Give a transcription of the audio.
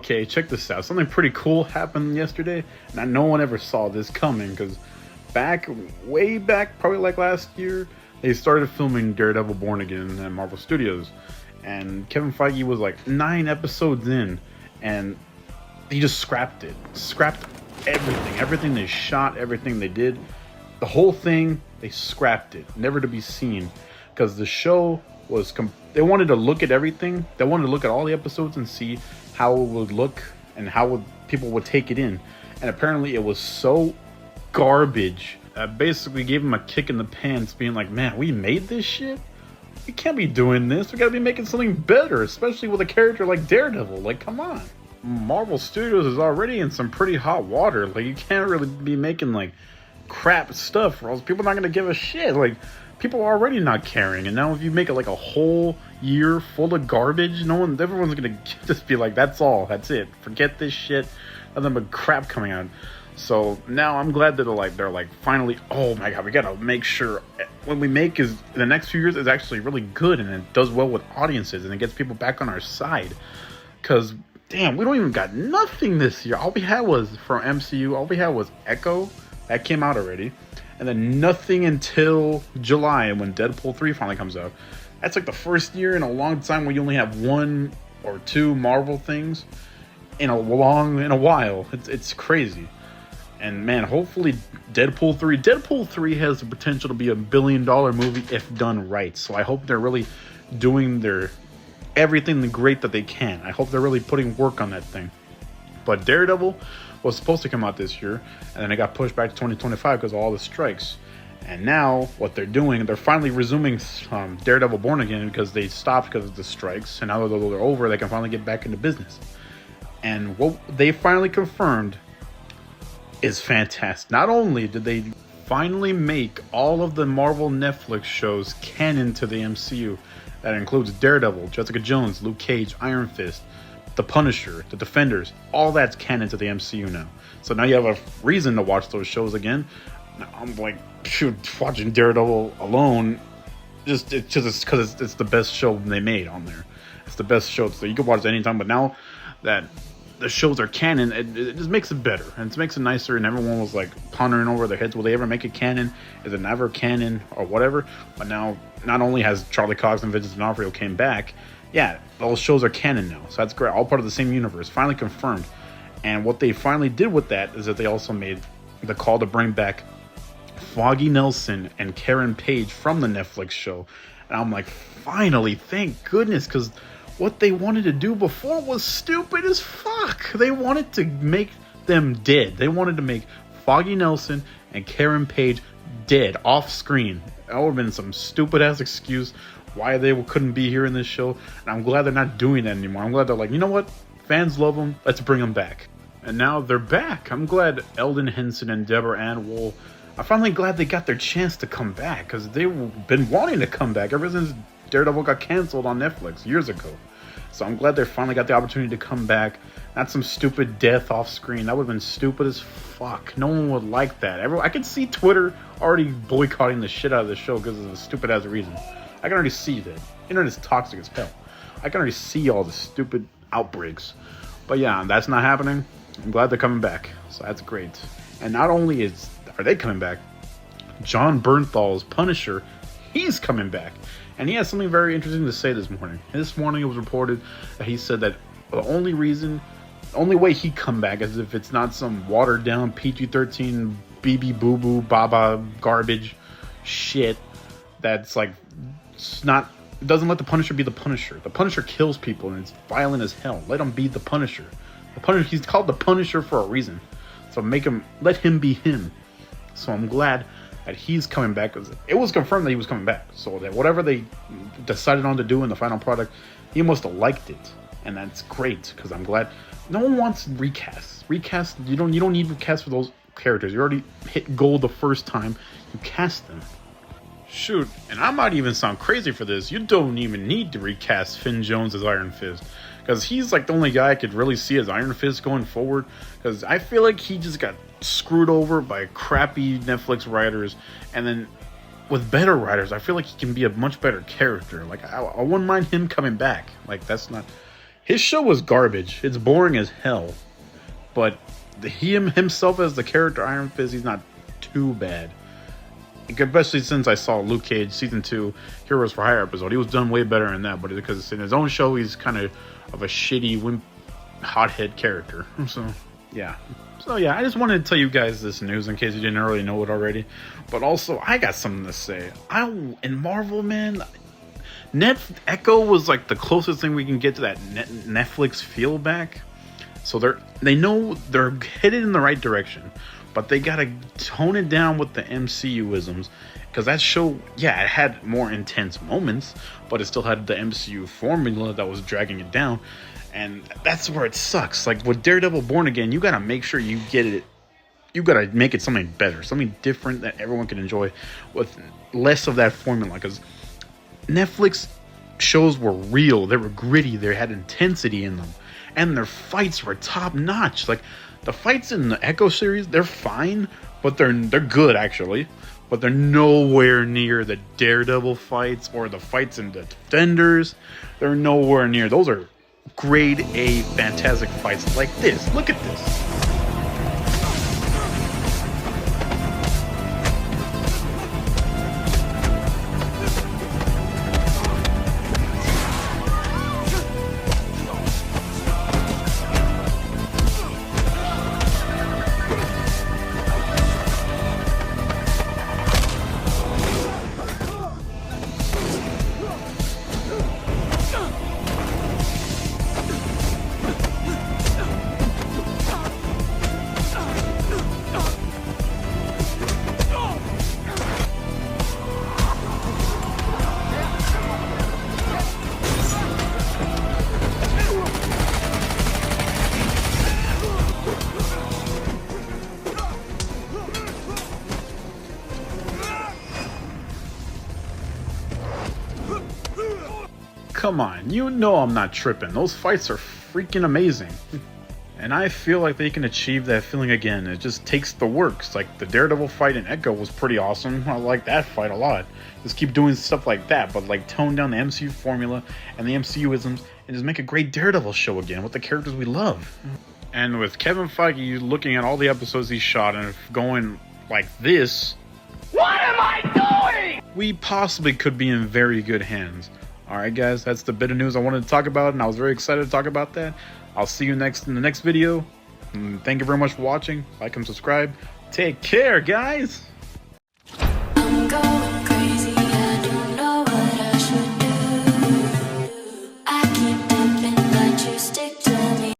okay, check this out. Something pretty cool happened yesterday. Now, no one ever saw this coming because way back, probably like last year, they started filming Daredevil Born Again at Marvel Studios. And Kevin Feige was like 9 episodes in, and he just scrapped it. Scrapped everything. Everything they shot, everything they did. The whole thing, they scrapped it. Never to be seen. Because the show was... they wanted to look at everything. They wanted to look at all the episodes and see how it would look and how people would take it in. And apparently it was so garbage that basically gave them a kick in the pants, being like, man, we made this shit? We can't be doing this. We gotta be making something better, especially with a character like Daredevil. Like, come on. Marvel Studios is already in some pretty hot water. Like, you can't really be making, like, crap stuff, or else people are not gonna give a shit. Like, people are already not caring, and now if you make it like a whole year full of garbage, everyone's gonna just be like, that's all, that's it, forget this shit, nothing but crap coming out. So now I'm glad that they're like finally, oh my god, we gotta make sure what we make is in the next few years is actually really good, and it does well with audiences, and it gets people back on our side. Because damn, we don't even got nothing this year. All we had was from MCU, all we had was Echo. That came out already. And then nothing until July when Deadpool 3 finally comes out. That's like the first year in a long time where you only have 1 or 2 Marvel things in a while. It's crazy. And man, hopefully Deadpool 3 has the potential to be a $1 billion movie if done right. So I hope they're really doing everything great that they can. I hope they're really putting work on that thing. But Daredevil was supposed to come out this year, and then it got pushed back to 2025 because of all the strikes. And now what they're doing, they're finally resuming Daredevil Born Again because they stopped because of the strikes, and now that they're over, they can finally get back into business. And what they finally confirmed is fantastic. Not only did they finally make all of the Marvel Netflix shows canon to the MCU, that includes Daredevil, Jessica Jones, Luke Cage, Iron Fist, The Punisher, The Defenders, all that's canon to the MCU now. So now you have a reason to watch those shows again. Now I'm like, shoot, watching Daredevil alone, it's because it's the best show they made on there. It's the best show, so you can watch it anytime. But now that the shows are canon, it just makes it better, and it makes it nicer. And everyone was like pondering over their heads, will they ever make it canon? Is it never canon or whatever? But now, not only has Charlie Cox and Vincent D'Onofrio came back, yeah, those shows are canon now, so that's great. All part of the same universe, finally confirmed. And what they finally did with that is that they also made the call to bring back Foggy Nelson and Karen Page from the Netflix show. And I'm like, finally, thank goodness, because what they wanted to do before was stupid as fuck. They wanted to make them dead. They wanted to make Foggy Nelson and Karen Page dead off screen. That would have been some stupid ass excuse why they couldn't be here in this show. And I'm glad they're not doing that anymore. I'm glad they're like, you know what? Fans love them. Let's bring them back. And now they're back. I'm glad Eldon Henson and Deborah Ann Woll, I'm finally glad they got their chance to come back, because they've been wanting to come back ever since Daredevil got canceled on Netflix years ago. So I'm glad they finally got the opportunity to come back. Not some stupid death off screen. That would have been stupid as fuck. No one would like that. I could see Twitter already boycotting the shit out of the show because of the stupid ass reason. I can already see that. Internet is toxic as hell. I can already see all the stupid outbreaks. But yeah, that's not happening. I'm glad they're coming back. So that's great. And not only are they coming back, John Bernthal's Punisher, he's coming back. And he has something very interesting to say this morning. This morning it was reported that he said that the only way he'd come back is if it's not some watered down PG-13 BB boo boo baba garbage shit that's like, it doesn't let the Punisher be the Punisher. The Punisher kills people and it's violent as hell. Let him be the Punisher. He's called the Punisher for a reason. So let him be him. So I'm glad that he's coming back, because it was confirmed that he was coming back. So that whatever they decided on to do in the final product, he must have liked it. And that's great, because I'm glad. No one wants recasts. You don't need recasts for those characters. You already hit gold the first time. You cast them. Shoot, and I might even sound crazy for this, you don't even need to recast Finn Jones as Iron Fist, because he's like the only guy I could really see as Iron Fist going forward, because I feel like he just got screwed over by crappy Netflix writers, and then with better writers, I feel like he can be a much better character. Like, I wouldn't mind him coming back. Like, that's not... His show was garbage. It's boring as hell. But himself as the character Iron Fist, he's not too bad. Especially since I saw Luke Cage season 2 Heroes for Hire episode. He was done way better than that, but because in his own show he's kind of a shitty hothead character. So yeah, I just wanted to tell you guys this news in case you didn't already know it already. But also, I got something to say. In Marvel, man, Echo was like the closest thing we can get to that Netflix feel back. So they know they're headed in the right direction, but they gotta tone it down with the MCU-isms, because that show, yeah, it had more intense moments, but it still had the MCU formula that was dragging it down, and that's where it sucks. Like with Daredevil Born Again, you gotta make sure you get it. You gotta make it something better, something different that everyone can enjoy, with less of that formula. Because Netflix shows were real, they were gritty, they had intensity in them, and their fights were top notch. Like the fights in the Echo series, they're fine, but they're good actually, but they're nowhere near the Daredevil fights or the fights in the Defenders. They're nowhere near. Those are grade A fantastic fights like this. Look at this. Come on, you know I'm not tripping. Those fights are freaking amazing. And I feel like they can achieve that feeling again. It just takes the works. Like the Daredevil fight in Echo was pretty awesome. I like that fight a lot. Just keep doing stuff like that, but like tone down the MCU formula and the MCU-isms and just make a great Daredevil show again with the characters we love. And with Kevin Feige looking at all the episodes he shot and going like this, what am I doing? We possibly could be in very good hands. Alright guys, that's the bit of news I wanted to talk about, and I was very excited to talk about that. I'll see you in the next video. Thank you very much for watching. Like and subscribe. Take care, guys!